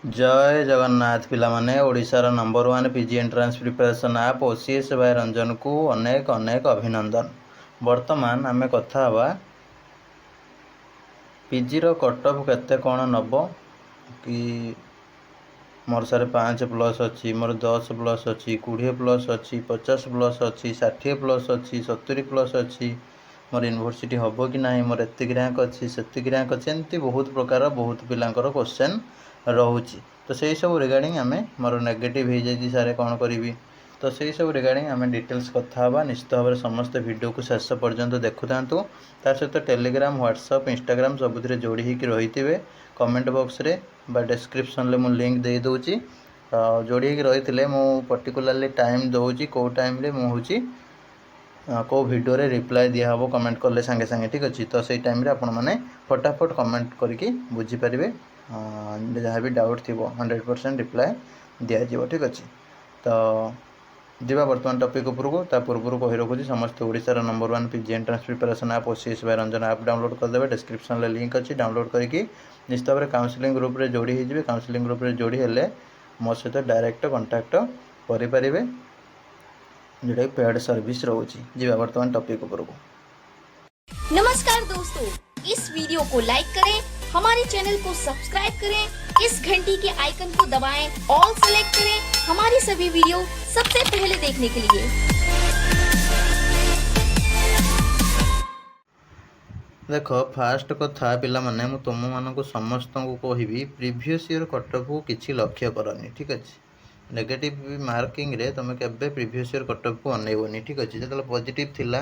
जय जगन्नाथ पिलामाने ओडिशार number 1 PG entrance preparation app OCS by Ranjan को अनेक अनेक अभिनंदन। वर्तमान आमे कथा हवा पीजी रो कटअफ केते कोन नब कि मोर सारे 5 प्लस अच्छी मोर 10 प्लस अच्छी 20 प्लस अच्छी 50 प्लस अच्छी 60 प्लस अच्छी 70 प्लस अच्छी मोर यूनिवर्सिटी हम कि ना मोर एतिक रैंक अच्छी सेतिक रैंक अच्छी एमती बहुत प्रकार बहुत पिलांकर क्वेश्चन रोचे। तो से सब रिगार्डिंग आम मोर नेगेटिव हो जाए सारे कौन करी तो से सब रिगार्डिंग आम डिटेल्स कथा हाँ निश्चित भाव में समस्त वीडियो को शेष पर्यंत देखु था सहित टेलीग्राम व्हाट्सएप इंस्टाग्राम सबुथ जोड़ी होकर रही थे कमेंट बॉक्स रे डिस्क्रिप्शन में मुझे लिंक दे दूँगी जोड़ी होकर रही मु पर्टिकुलाली टाइम दूसरी कौ टाइम मुझे कौ वीडियो रे रिप्लाई दिया हम कमेंट कले सांगे सांगे ठीक अच्छे। तो से टाइम आपण मैंने फटाफट कमेंट करके बुझीपारे जहाँ भी डाउट थी 100% रिप्लाई दिज्व ठीक अच्छे। तो जीवा बर्तमान टॉपिक उपरको ता पूर्व कही रखुच्छी समस्त ओडिशार number 1 PG entrance preparation app OCS by Ranjan आप डाउनलोड करदे डिस्क्रिप्शन में लिंक अच्छी डाउनलोड करके निश्चित भाव में काउंसलिंग ग्रुप रे जोड़ी होइजिबे काउंसलिंग ग्रुप रे जोड़ी हेले मो सहित डायरेक्ट कांटेक्ट करें जोटा पेड सर्विस रोची। जीवा बर्तमान टॉपिक उपरको। नमस्कार दोस्तों, इस वीडियो को लाइक करें, हमारे चैनल को सब्सक्राइब करें, इस घंटी के आइकन को दबाएं, ऑल सेलेक्ट करें हमारी सभी वीडियो सबसे पहले देखने के लिए। देखो फास्ट कथा पिला माने मु तुम मानक समस्त को कहबी प्रीवियस ईयर कटअफ को किसी लक्ष्य करनी ठीक अच्छे। नेगेटिव मार्किंग रे तुम केबे प्रीवियस ईयर कटअफ को अनेबनी ठीक अच्छे। जो पॉजिटिव थिला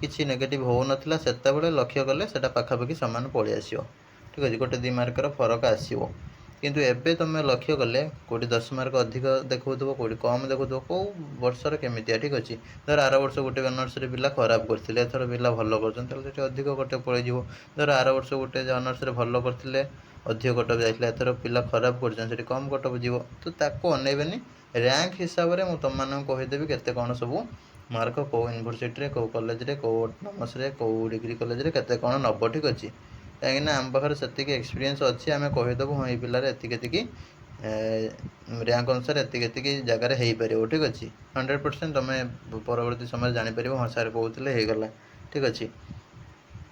किसी नेगेटिव हो नथिला सेता बेले लक्ष्य कले सेटा पाखापाखि सामान पळि आसियो ठीक अच्छे। गोटे 2 मार्कर फरक आसियो किंतु एबे तुम लक्ष्य कले कोटी 10 मार्क अधिक देखो कोटी कम देखो कौ वर्षर केमितिया ठीक अच्छे। धर आर वर्ष गोटे ऑनर्स रे पिला खराब करथिले एथर पिला भलो करछन तो अधिक कटे पळि जिवो। धर आर वर्ष गोटे ऑनर्स रे भलो करथिले अधिक कटअफ जाइथिले एथर पिला खराब करछन सेठी कम कटअफ जिवो। तो ताको अनेबेनी रैंक हिसाब रे मु तुम मानन कहिदेबी केते कोन सब मार्क कौ यूनिवर्सिटी रे कौ कॉलेज रे कौ ऑटोनॉमस रे कौ डिग्री कॉलेज रे केते कोन नब ठीक अच्छे। कहीं आम पाखे से एक्सपीरियंस अच्छी आम कहीदेबू हाँ ये पिलार एतिक रैंक अनुसार एतिक जगार हो पार ठीक अच्छे। 100% तुम परवर्ती समय जापर हाँ सार कहते होगला ठीक अच्छे।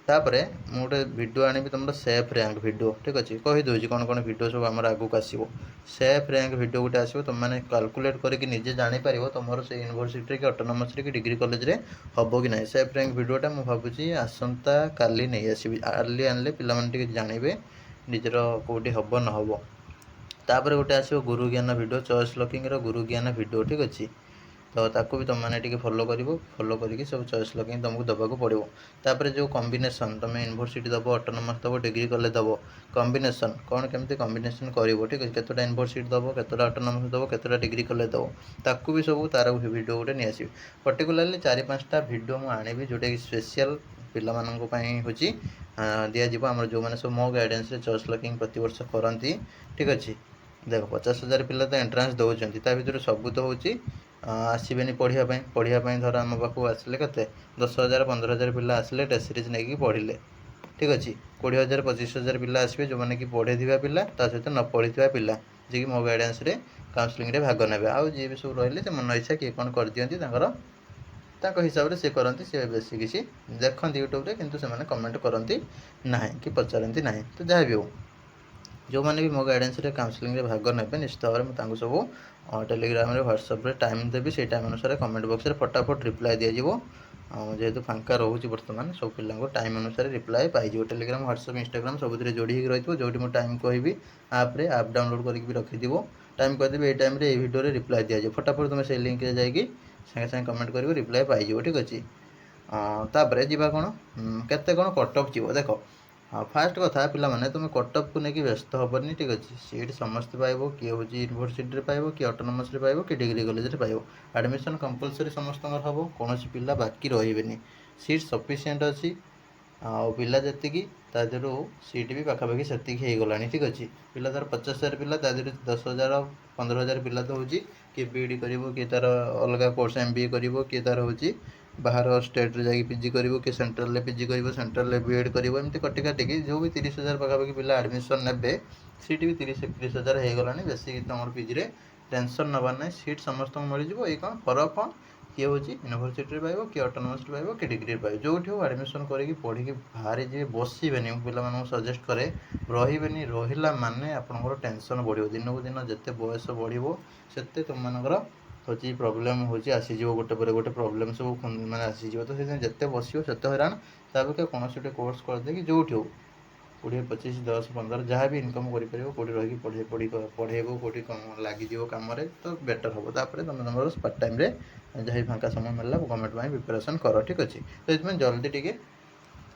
तापर मु गोटे वीडियो आनी तुम सेफ रैंक वीडियो ठीक अच्छे कहीदे कौन कौन वीडियो सब आम आगक आसो सेफ रैंक वीडियो गोटे आसो तुम मैंने काल्कुलेट करके निजे जापर तुम से यूनिवर्सिटी कि ऑटोनॉमस कि डिग्री कॉलेज रे हम कि ना सेफ रैंक वीडियोटा मुझे भावी आसंता काली नहीं आसबि आर्ली आनले पे जानवे निजर कौटी हम न हम। तापर गोटे आसो गुरु ज्ञान वीडियो चॉइस लॉकिंग गुरु ज्ञान वीडियो ठीक अच्छे। तो ताको भी तुम मैंने फॉलो फॉलो करके सब चॉइस लॉकिंग तुमको दबाक पड़ो। तापर जो कॉम्बिनेशन तुम यूनिवर्सिटी दब ऑटोनॉमस दब डिग्री कॉलेज दब कॉम्बिनेशन कौन केमती कॉम्बिनेशन करिवो ठीक अच्छे। केतोटा यूनिवर्सिटी दब केतोटा ऑटोनॉमस दब केतोटा डिग्री कॉलेज दब ताकू भी सब तार वीडियो गोटे नहीं आसबि। पर्टिकुलाली 4-5टा वीडियो मुझे आनी जोटा कि स्पेशल पिला हूँ दिज्व आम जो मैंने सब मो गाइडेंस चॉइस लॉकिंग प्रतिवर्ष करती ठीक अच्छे। देख 50,000 पिला तो एंट्रांस दौरान भर सबू तो हूँ आसबेनि पढ़ाई धर आम पाक आसिले के 10,000 15,000 पिला आसिले टेस्ट सीरीज नहीं पढ़ले ठीक अच्छे। 20,000 25,000 पिला आसबे जो मैंने कि पढ़े पिला सहित न पढ़ी पिला जी मो गाइडेंस काउंसलिंग रे भाग ने आउ जी भी सब रही है मन इच्छा किए कौन कर दिखती हिसाब से करती सी बेस किसी देखते यूट्यूब रे किंतु से कमेंट करती ना कि पचारती ना। तो जहाँ भी हो जो मैंने भी मो गाइडेंस काउंसलिंग रे भाग ने निश्चित भाव में सब टेलीग्राम रे व्हाट्सएप रे टाइम देवी से टाइम अनुसार कमेंट बॉक्स रे फटाफट रिप्लाई दिज्व जेहेतु फांका रोचे बर्तमान सब पिला टाइम अनुसार reply pies. Telegram WhatsApp Instagram सब जोड़ी रही जो मुझे टाइम कहि आप्रे आप डाउनलोड करके रखिद टाइम कहदेवी ये टाइम ये वीडियो रे रिप्लाई दिज्व फटाफट तुम से लिंक रे जाइए सागे सागे कमेंट कर रिप्लाई पाइज ठीक अच्छे। तापर जी कौन केते कौन कटअफ जीव देख हाँ फास्ट कथा पिला माने तुम कटअफ को लेकिन व्यस्त हेनी ठीक अच्छे। सीट समस्त पाइब किए हूँ यूनिवर्सिटी पाइब कि ऑटोनॉमस पाइब कि डिग्री कॉलेज पाइब एडमिशन कंपलसरी समस्त हम कौन पिला बाकी रही सीट सफिशिएंट अच्छी आ पिला जी तादू सीट भी पाखापाखि से गला ठीक अच्छे। पिला तार 50,000 पिला तादू 10,000 15,000 पिला तो हूँ कि बीडी कर कि तार अलग कोर्स MBA कर कि तार हूँ बाहर स्टेट रे जाकि पीजी करिवो कि सेंट्रल रे पीजी करिवो सेंट्रल रे बीएड करिवो एमती कटि काटिकी जो भी 30,000 पाखापाखि पिला एडमिशन नेबे सीट भी 30,000 हो गलानी बेसी तुम पीजी रे टेंशन नबार ना सीट समस्त मिलଯିव ये कौन फरक कौन किए हूँ यूनिवर्सिटी पाइब कि ऑटोनोमस पाइब कि डिग्री पाइब जो एडमिशन करके पढ़ी बाहरी जी बसबेनि पे सजेस्ट करे रही रहा माने आपंकर टेंशन बढ़ो दिन को दिन जिते बयस बढ़ो से तुम मनकर हूँ प्रोब्लेम हूँ आसीज गोटे पर गोटे प्रोब्लेम सब मैंने आसीज तो जिते बस से हैरान तापे कौन गोटे कोर्स करदे जो हो 20, 25, 10, 15 जहाँ भी इनकम कर कौटी रही पढ़ेबू कौटी लगिज कम तो बेटर हम तापर तुम तुम पार्ट टाइम जहाँ फाँका समय मिलला गवर्नमेंट में प्रिपरेशन कर ठीक अच्छे तो ये जल्दी टी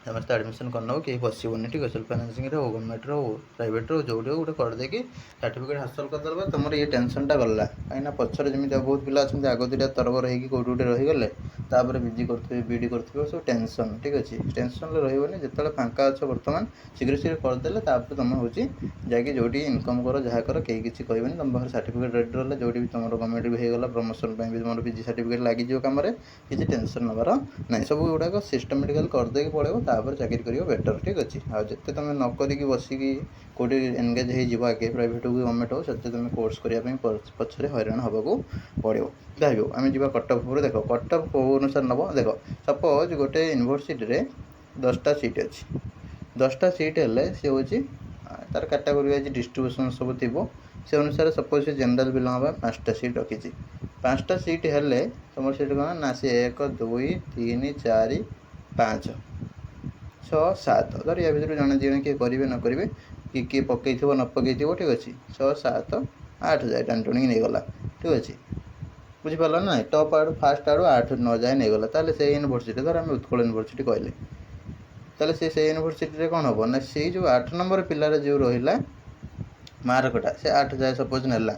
समस्त एडमिशन करनब कहीं बसबनी ठीक है सेल्फ फाइनेंसिंग हो गवर्नमेंट हो प्राइवेट रो जो गोटे करदेकि सर्टिफिकेट हासिल करदे तुम ये टेंशनटा गला कहीं पचर जमी बहुत पिला अच्छा आग दुटा तरबर होगी कौट गोटे रहीगले तापर पीजी करेंगे बीडी करेंगे सब टेंशन ठीक अच्छे टेंशन रही जिते फाँका अच्छे बर्तमान शीघ्र शीघ्र करदे तुम हूँ जाकि जो इनकम कर जहाँ कर कहीं किसी कहबनी तुम पाखे सर्टिफिकेट रेडी रहा जो भी तुम गवर्नमेंट भी होगा प्रमोशन भी तुम पीजी सर्टिफिकेट लगिज कम किसी टेंशन नबार ना सब गुड़ाक सिस्टमेटिकाल करदे पड़े तापर चाकरी करियो बेटर ठीक अच्छे आते तुम नक बसिकी कौटी एनगेज हो आगे प्राइवेट हो गवर्नमेंट हो से तुम कोर्स करने पछरे हैरान होगा पड़ो जाए आम जा कटअप देख कटअप कौ अनुसार नब देख सपोज गोटे यूनिवर्सिटी रे 10टा सीट अच्छी 10टा सीट हेल्ले सी हूँ तार कैटेगोरी वाइज डिस्ट्रीब्यूशन सब थी से अनुसार सपोज जनरल बिलोंग 5टा सीट रखी 5टा सीट हेल्ले तुम सीट कौन ना सी 1, 2, 3, 4, 5, 6, 7 धर या भर जड़े दिए किए करेंगे न करेंगे कि किए पकई न पकई ठीक अच्छे 6, 7, 8 जाए टाणी टुणी नहीं गला ठीक अच्छे बुझीपार ना टॉप आड़ फास्ट आड़ 8, 9 जाए नहीं गला ताले से यूनिवर्सिटी धर आम उत्कल यूनिवर्सिटी कहले ताले से यूनिवर्सिटी कौन हम ना से जो 8 नंबर पिलार जो रहा मार्कटा से 8 जाए सपोज नेला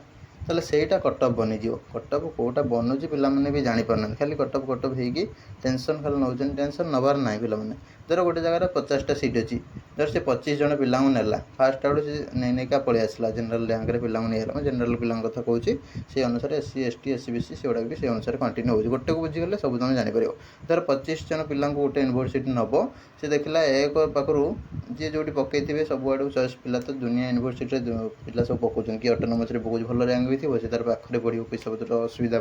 ताले सेटा कटअप बनीज कटअप कौटा बनूँ पिलाने भी जापार खाली कटअप होगी टेंशन खाली नौ टेंशन नबार ना पे धर गोटे जगह 50टा सीट अच्छी धर से 25 जन पिला नेला फास्ट आड़ से नहीं पलि आसला जनरल रैंक पिला नहीं जनरल पिला कथा कहूँ से अनुसार SC, ST, SC, BC से गुड़ा भी से अनुसार कंटिन्यू हो गोटे को बुझीगले सब तुम जापर धर 25 जन पिला गोटे यूनिवर्सिटी नब से देखला एक पाखु जी जो पकई सब आड़ चॉइस पिला तो दुनिया यूनिवर्सिटी पिला सब पकाउन कि ऑटोनोमस पकाउन भल रैंक भी थी से तार पाखे पढ़ो पैसा पत्र असुविधा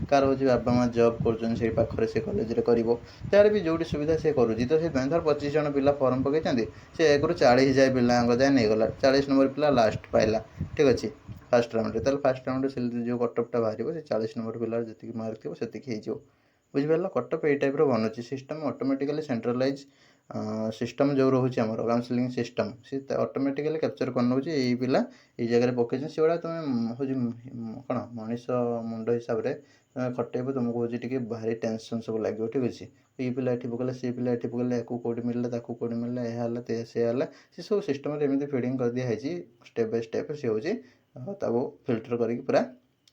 कार हूँ बाबा माँ जॉब कर कॉलेज कर भी जो सुविधा से करुँच तो धर 25 जन पिला फॉर्म पकई से 1 ରୁ 40 जाए पिला जाए नहीं गला 40 नंबर पिला लास्ट पाइला ठीक अच्छे फास्ट राउंड ताल फास्ट राउंड जो कटअपटा बाहर से 40 नंबर पिला जी मार्क थी से हो बुझीपार कटअप ये टाइप बनूँ सिस्टम ऑटोमेटिकली सेंट्रलाइज सिस्टम जो रोचे आम काउंसलिंग सिस्टम सी ऑटोमेटिकली कैप्चर कर नौ पिला ये जगह पकई से गुड़ा तुम हूँ कौन मनीष मुंड हिसाब से खटेब तुमको हूँ टी भारी टेंशन सब लगे ठीक अच्छे ये पिला ये पकड़ा सी पिला ये पकड़ा या कौटी मिलला कौटी मिलला यह सी सब सिस्टम एमती फिडिंग कर दिखाई स्टेप बाय स्टेप सी हूँ फिल्टर करके पूरा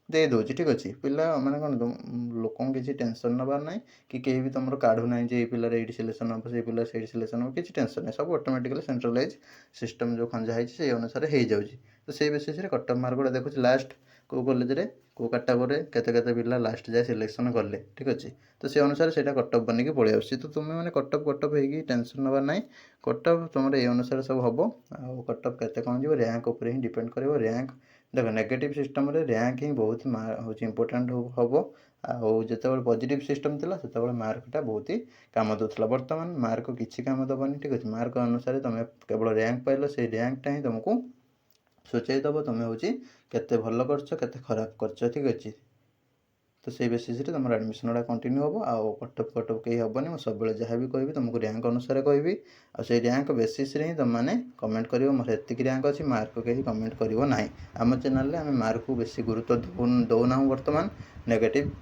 दे दूसरी ठीक अच्छे पिला मैंने कौन लोक किसी टेंशन नबार ना कि कहीं भी तुम काढ़ू ना ये पिलार ये सिलेक्शन हम से पिला से सिलेक्शन हम किसी टेंशन नहीं सब ऑटोमेटिकली सेंट्रलाइज सिस्टम जो खंजा है से अनुसार हो जाए तो से बेसिस कटअप मार्क गुड़ा देखुच लास्ट कौ कॉलेज रे कौ कैटेगोरी केते पिला लास्ट जाए सिलेक्शन कले ठीक अच्छे तो से अनुसार से कटअप बनिकी पलि आस तो तुम्हें मैंने कटअप होगी टेंशन नबार ना कटअप तुम ये अनुसार सब हम आ कटअप केते कौन जी रैंक उपर ही डिपेंड कर रैंक देख नेगेटिव सिस्टम रे रैंक ही बहुत हूँ इंपोर्टाट हम आते पॉजिटिव सिस्टम थी से मार्कटा बहुत ही काम दूसरा बर्तमान मार्क किसी काम दबनी ठीक अच्छे मार्क अनुसार तुम केवल रैंक पाइल से रैंकटा ही तुमको सूचाई दब तुम हूँ केते भल कर खराब कर ठीक अच्छे तो से बेसिस तुम एडमिशन गुड़ा कंटिन्यू हम आउ कटअप कहीं हेनी मुझे सब जहाँ भी कहि तुमको रैंक अनुसार कहि आ रैंक बेसिस ही तुमने कमेंट कर मोर एतिक रैंक अच्छी मार्क कहीं कमेंट करो ना आम चैनल आम मार्क को बेसी गुरुत्व दौना बर्तमान नेगेटिव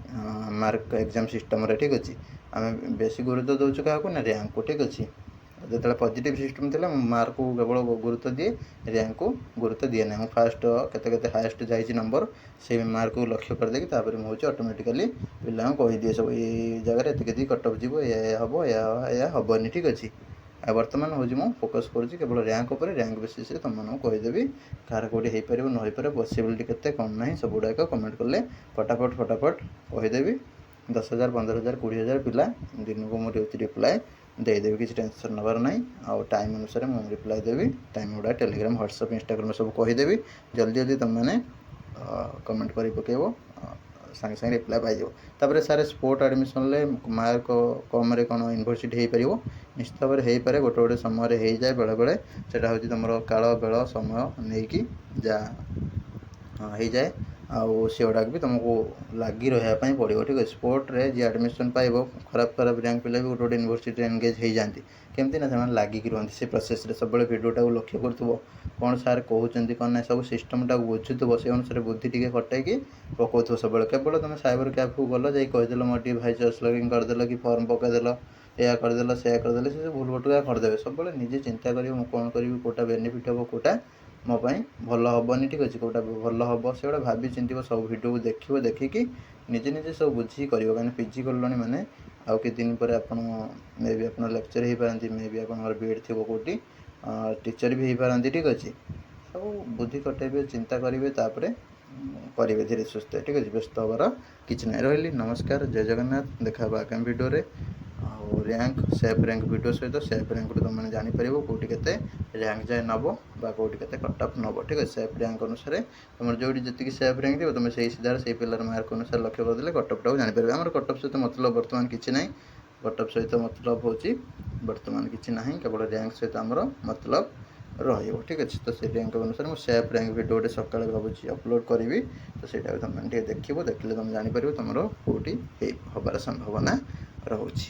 मार्क एग्जाम सिस्टम ठीक अच्छे आम बेसी गुरुत्व दौचु क्या ना रैंक को ठीक अच्छे जो पॉजिटिव सिस्टम थी मार्क को केवल गुरुत्व दिए रैंक को गुरुत्व दिए ना फास्ट केते हाएस्ट जाइए नंबर से मार्क को लक्ष्य कर देगी मुझे ऑटोमेटिकली पिला कहीदिए सब ये जगह एति कटअप जीव हम या हेनी ठीक अच्छे आ बर्तमान हूँ मुझे फोकस करुँच केवल रैंक उपर रैंक बेसिस तुमको कहीदेवी कार कौटी हो पार न हो पारे पॉसिबिलिटी केते कौन ना सब गुड़ाक कमेंट कले फटाफट कहीदेवी 10,000 15,000 20,000 ପିଲା ଦିନକୁ ମୁଁ ରିପ୍ଲାଏ ଦେଇଦେବି, କିଛି ଟେନସନ୍ ନେବାର ନାହିଁ। ଆଉ ଟାଇମ୍ ଅନୁସାରେ ମୁଁ ରିପ୍ଲାଏ ଦେବି, ଟାଇମ୍ ଗୁଡ଼ା ଟେଲିଗ୍ରାମ ହ୍ୱାଟ୍ସଆପ୍ ଇନଷ୍ଟାଗ୍ରାମ ସବୁ କହିଦେବି। ଜଲ୍ଦି ଜଲ୍ଦି ତୁମେମାନେ କମେଣ୍ଟ କରି ପକାଇବ, ସାଙ୍ଗେ ସାଙ୍ଗେ ରିପ୍ଲାଏ ପାଇଯିବ। ତାପରେ ସାର୍ ସ୍ପୋର୍ଟ ଆଡ଼ମିସନ୍ରେ ମାର୍କ କମ୍ରେ କ'ଣ ୟୁନିଭର୍ସିଟି ହେଇପାରିବ? ନିଶ୍ଚିତ ଭାବରେ ହେଇପାରେ, ଗୋଟେ ଗୋଟେ ସମୟରେ ହେଇଯାଏ, ବେଳେବେଳେ ସେଇଟା ହେଉଛି ତୁମର କାଳ ବେଳ ସମୟ ନେଇକି ଯାହା ହେଇଯାଏ। ଆଉ ସେଗୁଡ଼ାକ ବି ତୁମକୁ ଲାଗି ରହିବା ପାଇଁ ପଡ଼ିବ, ଠିକ୍ ଅଛି। ସ୍ପୋର୍ଟରେ ଯିଏ ଆଡ଼ମିସନ୍ ପାଇବ, ଖରାପ ର୍ୟାଙ୍କ ପିଲା ବି ଗୋଟେ ଗୋଟେ ୟୁନିଭର୍ସିଟିରେ ଏନ୍ଗେଜ୍ ହେଇଯାଆନ୍ତି। କେମିତି ନା ସେମାନେ ଲାଗିକି ରୁହନ୍ତି ସେ ପ୍ରୋସେସ୍ରେ, ସବୁବେଳେ ଭିଡ଼ିଓଟାକୁ ଲକ୍ଷ୍ୟ କରୁଥିବ, କ'ଣ ସାର୍ କହୁଛନ୍ତି କ'ଣ ନାହିଁ, ସବୁ ସିଷ୍ଟମ୍ଟାକୁ ବୁଝୁଥିବ, ସେ ଅନୁସାରେ ବୁଦ୍ଧି ଟିକେ ଖଟେଇକି ପକାଉଥିବ ସବୁବେଳେ। କେବଳ ତୁମେ ସାଇବର କ୍ୟାଫ୍କୁ ଗଲ, ଯାଇ କହିଦେଲ ମୋର ଟିକେ ଭାଇ ଚଏସ୍ ଲଗିନ୍ କରିଦେଲ କି ଫର୍ମ ପକାଇଦେଲ, ଏହା କରିଦେଲ ସେୟା କରିଦେଲେ, ସେ ସବୁ ଭୁଲ ଭଟକା କରିଦେବେ। ସବୁବେଳେ ନିଜେ ଚିନ୍ତା କରିବ, ମୁଁ କ'ଣ କରିବି, କେଉଁଟା ବେନିଫିଟ୍ ହେବ, କେଉଁଟା ମୋ ପାଇଁ ଭଲ ହେବନି, ଠିକ୍ ଅଛି, କେଉଁଟା ଭଲ ହେବ, ସେଗୁଡ଼ା ଭାବି ଚିନ୍ତିବ, ସବୁ ଭିଡ଼ିଓକୁ ଦେଖିବ, ଦେଖିକି ନିଜେ ନିଜେ ସବୁ ବୁଝିକି କରିବ। କାହିଁକିନା ପିଜି କଲଣି ମାନେ ଆଉ କିଛି ଦିନ ପରେ ଆପଣ ମେ ବି ଆପଣ ଲେକ୍ଚର ହେଇପାରନ୍ତି, ମେ ବି ଆପଣଙ୍କର ବିଏଡ଼୍ ଥିବ କେଉଁଠି, ଟିଚର୍ ବି ହେଇପାରନ୍ତି, ଠିକ୍ ଅଛି। ସବୁ ବୁଦ୍ଧି ଖଟେଇବେ, ଚିନ୍ତା କରିବେ, ତାପରେ କରିବେ ଧୀରେ ସୁସ୍ଥେ, ଠିକ୍ ଅଛି। ବ୍ୟସ୍ତ ହେବାର କିଛି ନାହିଁ। ରହିଲି, ନମସ୍କାର, ଜୟ ଜଗନ୍ନାଥ। ଦେଖା ହେବ ଆଗାମୀ ଭିଡ଼ିଓରେ। ଆଉ ର୍ୟାଙ୍କ ସେଫ୍ ର୍ୟାଙ୍କ ଭିଡ଼ିଓ ସହିତ ସେଫ୍ ର୍ୟାଙ୍କରୁ ତୁମେ ଜାଣିପାରିବ କେଉଁଠି କେତେ ର୍ୟାଙ୍କ ଯାଏ ନେବ ବା କେଉଁଠି କେତେ କଟ୍ ଅଫ୍ ନେବ, ଠିକ୍ ଅଛି। ସେଫ୍ ର୍ୟାଙ୍କ ଅନୁସାରେ ତୁମର ଯେଉଁଠି ଯେତିକି ସେଫ୍ ର୍ୟାଙ୍କ ଥିବ, ତୁମେ ସେଇ ସିଧାରେ ସେଇ ପିଲାର ମାର୍କ ଅନୁସାରେ ଲକ୍ଷ୍ୟ କରିଦେଲେ କଟ୍ ଅଫ୍ଟାକୁ ଜାଣିପାରିବେ। ଆମର କଟ୍ ଅଫ୍ ସହିତ ମତଲବ ବର୍ତ୍ତମାନ କିଛି ନାହିଁ, କଟ୍ ଅଫ୍ ସହିତ ମତଲବ ହେଉଛି ବର୍ତ୍ତମାନ କିଛି ନାହିଁ, କେବଳ ର୍ୟାଙ୍କ ସହିତ ଆମର ମତଲବ ରହିବ, ଠିକ୍ ଅଛି। ତ ସେଇ ର୍ୟାଙ୍କ ଅନୁସାରେ ମୁଁ ସେଫ୍ ର୍ୟାଙ୍କ ଭିଡ଼ିଓ ଗୋଟେ ସକାଳେ ଭାବୁଛି ଅପଲୋଡ଼ କରିବି, ତ ସେଇଟାକୁ ତୁମେ ଟିକେ ଦେଖିବ, ଦେଖିଲେ ତୁମେ ଜାଣିପାରିବ ତୁମର କେଉଁଠି ହେବାର ସମ୍ଭାବନା ରହୁଛି।